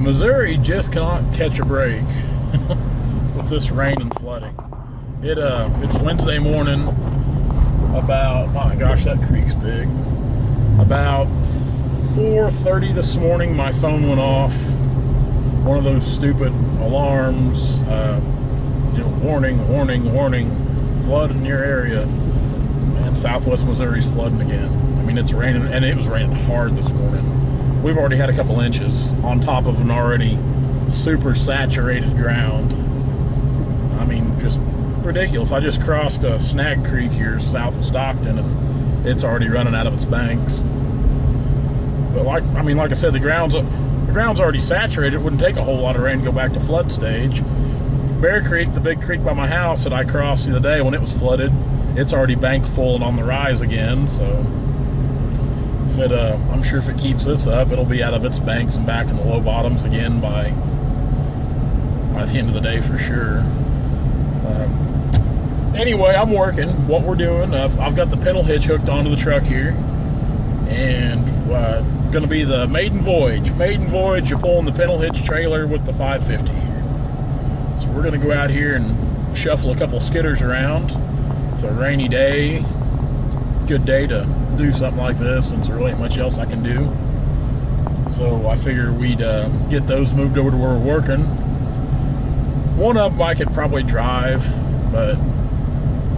Missouri just cannot catch a break with this rain and flooding. It's Wednesday morning. About, my gosh, that creek's big. About 4:30 this morning, my phone went off. One of those stupid alarms, warning, warning, warning, flood in your area. And Southwest Missouri's flooding again. I mean, it's raining, and it was raining hard this morning. We've already had a couple inches on top of an already super saturated ground. I mean, just ridiculous. I just crossed a Snag Creek here south of Stockton, and it's already running out of its banks. But like I said, the ground's already saturated. It wouldn't take a whole lot of rain to go back to flood stage. Bear Creek, the big creek by my house that I crossed the other day when it was flooded, it's already bank full and on the rise again. So if I'm sure if it keeps this up, it'll be out of its banks and back in the low bottoms again by the end of the day for sure. Anyway, I'm working. What we're doing, I've got the pintle hitch hooked onto the truck here, and going to be the maiden voyage. You're pulling the pintle hitch trailer with the 550 here. So we're going to go out here and shuffle a couple skidders around. It's a rainy day. Good day to do something like this since there really ain't much else I can do. So I figured we'd get those moved over to where we're working. One of them I could probably drive, but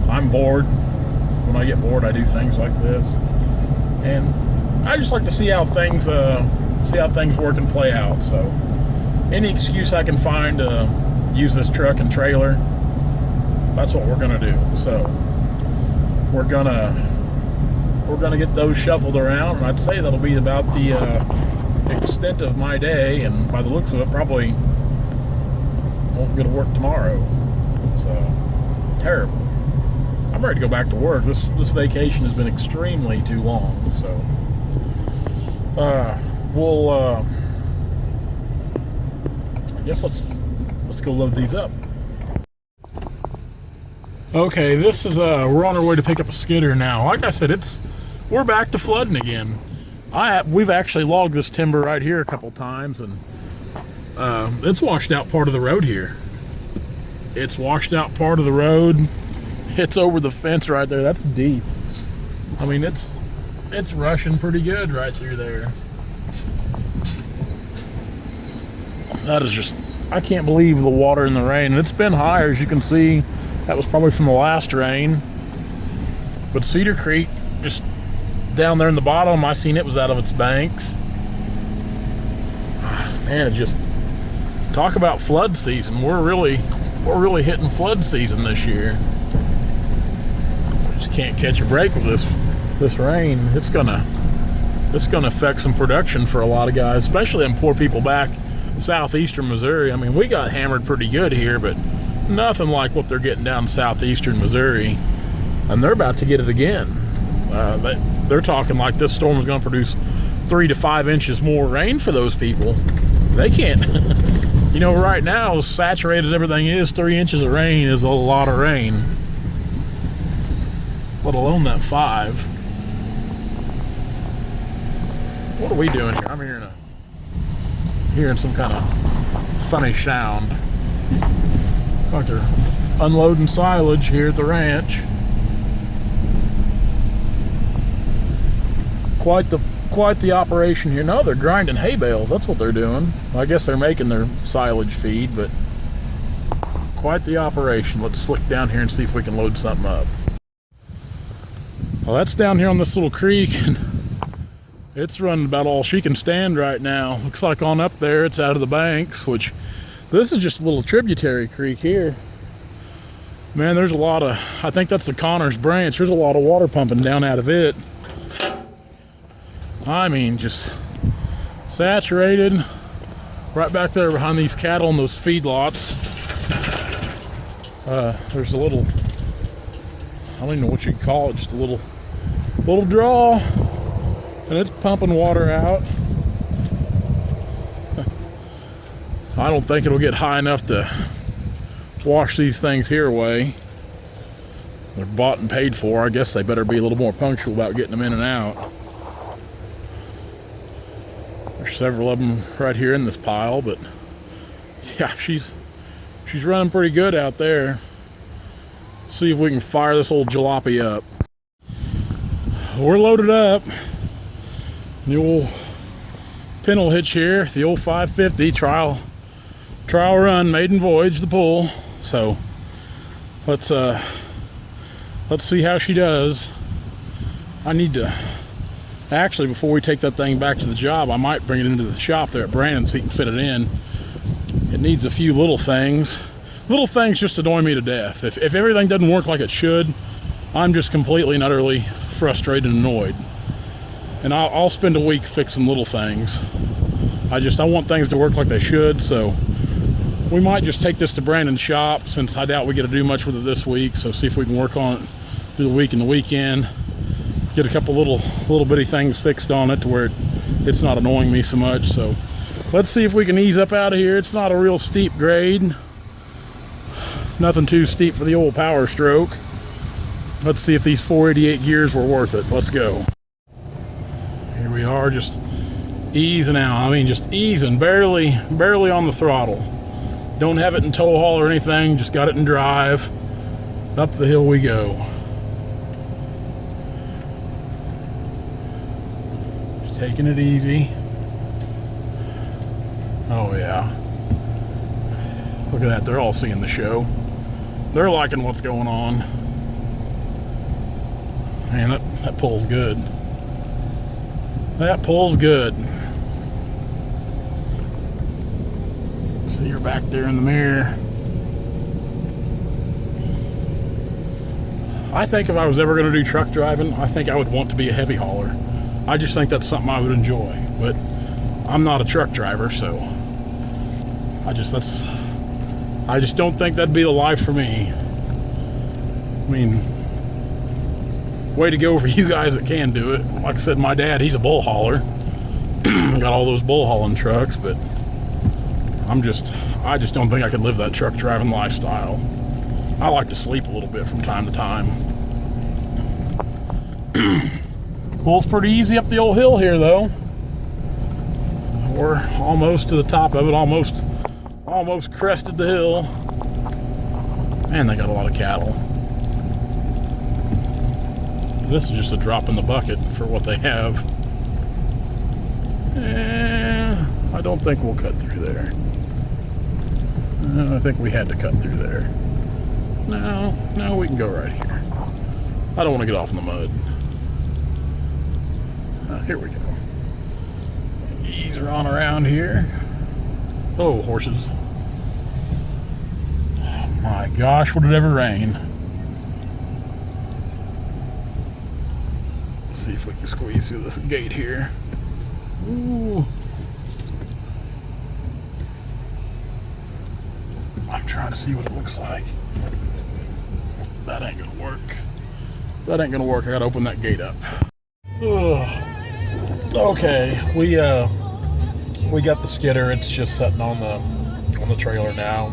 I'm bored. When I get bored, I do things like this, and I just like to see how things work and play out. So any excuse I can find to use this truck and trailer, that's what we're gonna do. So we're gonna get those shuffled around, and I'd say that'll be about the extent of my day. And by the looks of it, probably won't go to work tomorrow. So terrible. I'm ready to go back to work. This vacation has been extremely too long. So I guess let's go load these up. Okay, this is we're on our way to pick up a skidder now. Like I said, we're back to flooding again. We've actually logged this timber right here a couple times, and it's washed out part of the road here. It's washed out part of the road. It's over the fence right there. That's deep. I mean, it's rushing pretty good right through there. That is just, I can't believe the water in the rain. And it's been higher, as you can see. That was probably from the last rain. But Cedar Creek, just down there in the bottom, I seen it was out of its banks. Man, it just, talk about flood season. We're really hitting flood season this year. Just can't catch a break with this rain. It's gonna affect some production for a lot of guys, especially them poor people back in southeastern Missouri. I mean, we got hammered pretty good here, but nothing like what they're getting down in southeastern Missouri, and they're about to get it again. They're talking like this storm is going to produce 3 to 5 inches more rain for those people. They can't. Right now, as saturated as everything is, 3 inches of rain is a lot of rain, let alone that 5. What are we doing here? I'm hearing some kind of funny sound. Like they're unloading silage here at the ranch. Quite the operation here. No, they're grinding hay bales. That's what they're doing. I guess they're making their silage feed, but quite the operation. Let's slick down here and see if we can load something up. Well, that's down here on this little creek, and it's running about all she can stand right now. Looks like on up there it's out of the banks, which this is just a little tributary creek here. Man, there's a lot of, I think that's the Connors branch. There's a lot of water pumping down out of it. I mean, just saturated right back there behind these cattle and those feedlots. There's a little, I don't even know what you'd call it, just a little draw, and it's pumping water out. I don't think it'll get high enough to wash these things here away. They're bought and paid for. I guess they better be a little more punctual about getting them in and out. There's several of them right here in this pile, but yeah, she's running pretty good out there. See if we can fire this old jalopy up. We're loaded up. The old pintle hitch here, the old 550 trial run, maiden voyage, the pull. So let's see how she does. I need to actually, before we take that thing back to the job, I might bring it into the shop there at Brandon so he can fit it in. It needs a few little things just annoy me to death. If everything doesn't work like it should, I'm just completely and utterly frustrated and annoyed. And I'll spend a week fixing little things. I want things to work like they should, so we might just take this to Brandon's shop, since I doubt we get to do much with it this week. So see if we can work on it through the week and the weekend. Get a couple little bitty things fixed on it to where it's not annoying me so much. So let's see if we can ease up out of here. It's not a real steep grade. Nothing too steep for the old Power Stroke. Let's see if these 488 gears were worth it. Let's go. Here we are, just easing out. I mean, just easing, barely on the throttle. Don't have it in tow haul or anything, just got it in drive. Up the hill we go. Just taking it easy. Oh yeah. Look at that, they're all seeing the show. They're liking what's going on. Man, that pulls good. That pulls good. See her back there in the mirror. I think if I was ever going to do truck driving, I think I would want to be a heavy hauler. I just think that's something I would enjoy. But I'm not a truck driver, so I just don't think that'd be the life for me. I mean, way to go for you guys that can do it. Like I said, my dad, he's a bull hauler. Got all those bull hauling trucks, but I just don't think I could live that truck driving lifestyle. I like to sleep a little bit from time to time. Pulls pretty easy up the old hill here, though. We're almost to the top of it, almost crested the hill. Man, they got a lot of cattle. This is just a drop in the bucket for what they have. I don't think we'll cut through there. I think we had to cut through there. No, we can go right here. I don't want to get off in the mud. Here we go. Ease her on around here. Oh, horses. Oh my gosh, would it ever rain? Let's see if we can squeeze through this gate here. Ooh. I'm trying to see what it looks like. That ain't gonna work. That ain't gonna work. I gotta open that gate up. Ugh. Okay, we got the skidder. It's just sitting on the trailer now.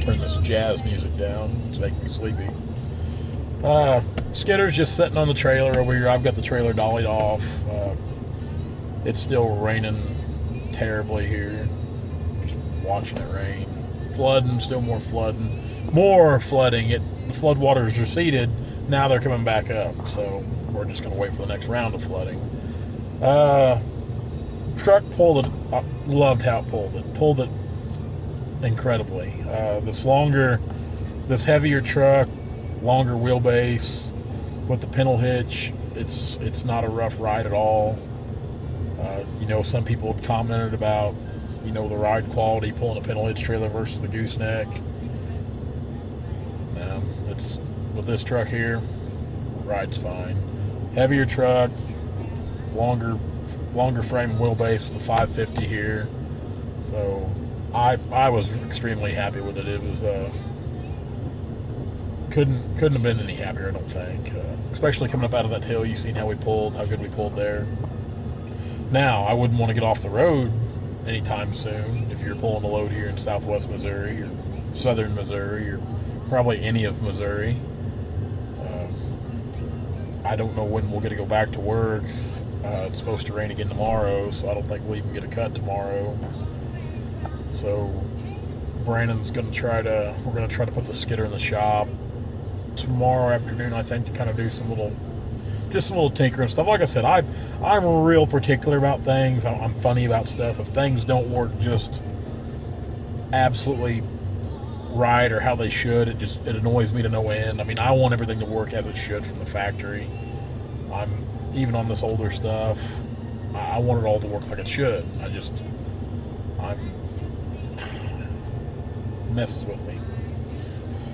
Turn this jazz music down. It's making me sleepy. Skidder's just sitting on the trailer over here. I've got the trailer dollied off. It's still raining terribly here. Just watching it rain. Flooding, still more flooding. More flooding. The flood waters receded. Now they're coming back up. So we're just going to wait for the next round of flooding. Truck pulled it. I loved how it pulled it. Pulled it incredibly. This heavier truck, longer wheelbase with the pintle hitch. It's not a rough ride at all. Some people had commented about, the ride quality pulling a pintle hitch trailer versus the gooseneck. It's with this truck here, ride's fine. Heavier truck, longer frame and wheelbase with the 550 here. So I was extremely happy with it. It was couldn't have been any happier, I don't think. Especially coming up out of that hill, you seen how good we pulled there. Now, I wouldn't want to get off the road anytime soon if you're pulling a load here in southwest Missouri or southern Missouri or probably any of Missouri. I don't know when we'll get to go back to work. It's supposed to rain again tomorrow, so I don't think we'll even get a cut tomorrow. So Brandon's we're gonna try to put the skidder in the shop tomorrow afternoon, I think, to kind of do some little tinkering stuff. Like I said, I'm real particular about things. I'm funny about stuff. If things don't work just absolutely right or how they should, it annoys me to no end. I mean, I want everything to work as it should from the factory. Even on this older stuff, I want it all to work like it should. Messes with me.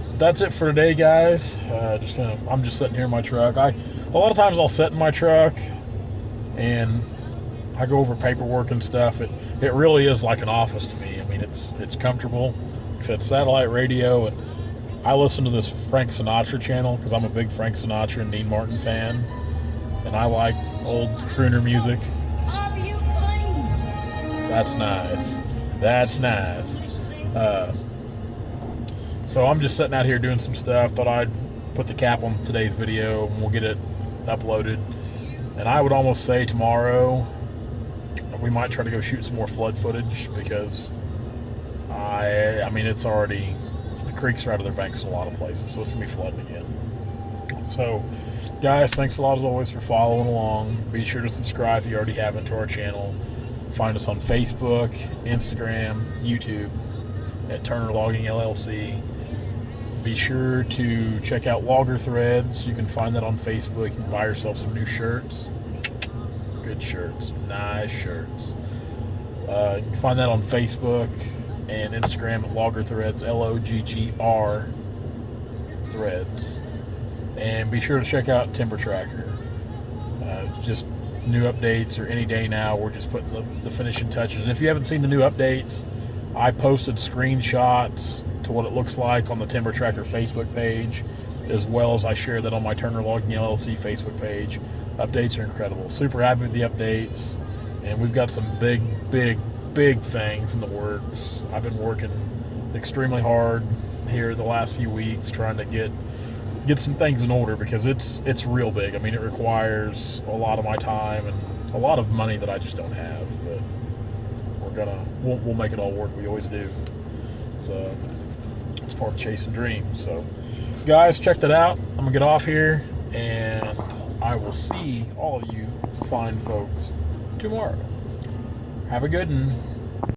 But that's it for today, guys. I'm just sitting here in my truck. A lot of times I'll sit in my truck and I go over paperwork and stuff. It really is like an office to me. I mean, it's comfortable. Like I said, satellite radio, and I listen to this Frank Sinatra channel because I'm a big Frank Sinatra and Dean Martin fan. And I like old crooner music. That's nice. That's nice. So I'm just sitting out here doing some stuff. Thought I'd put the cap on today's video and we'll get it uploaded. And I would almost say tomorrow we might try to go shoot some more flood footage, because I mean, it's already, the creeks are out of their banks in a lot of places, so it's gonna be flooding again. So guys, thanks a lot as always for following along. Be sure to subscribe if you already haven't to our channel. Find us on Facebook, Instagram, YouTube at Turner Logging LLC. Be sure to check out Logger Threads. You can find that on Facebook. You can buy yourself some new shirts. Good shirts. Nice shirts. You can find that on Facebook and Instagram at Logger Threads, LOGGR Threads. And be sure to check out Timber Tracker. Just new updates, or any day now, we're just putting the finishing touches. And if you haven't seen the new updates, I posted screenshots to what it looks like on the Timber Tracker Facebook page, as well as I share that on my Turner Logging LLC Facebook page. Updates are incredible. Super happy with the updates, and we've got some big things in the works. I've been working extremely hard here the last few weeks trying to get some things in order, because it's real big. I mean, it requires a lot of my time and a lot of money that I just don't have, but we'll make it all work. We always do. It's part of chasing dreams. So guys, check that out. I'm gonna get off here, and I will see all of you fine folks tomorrow. Have a good one.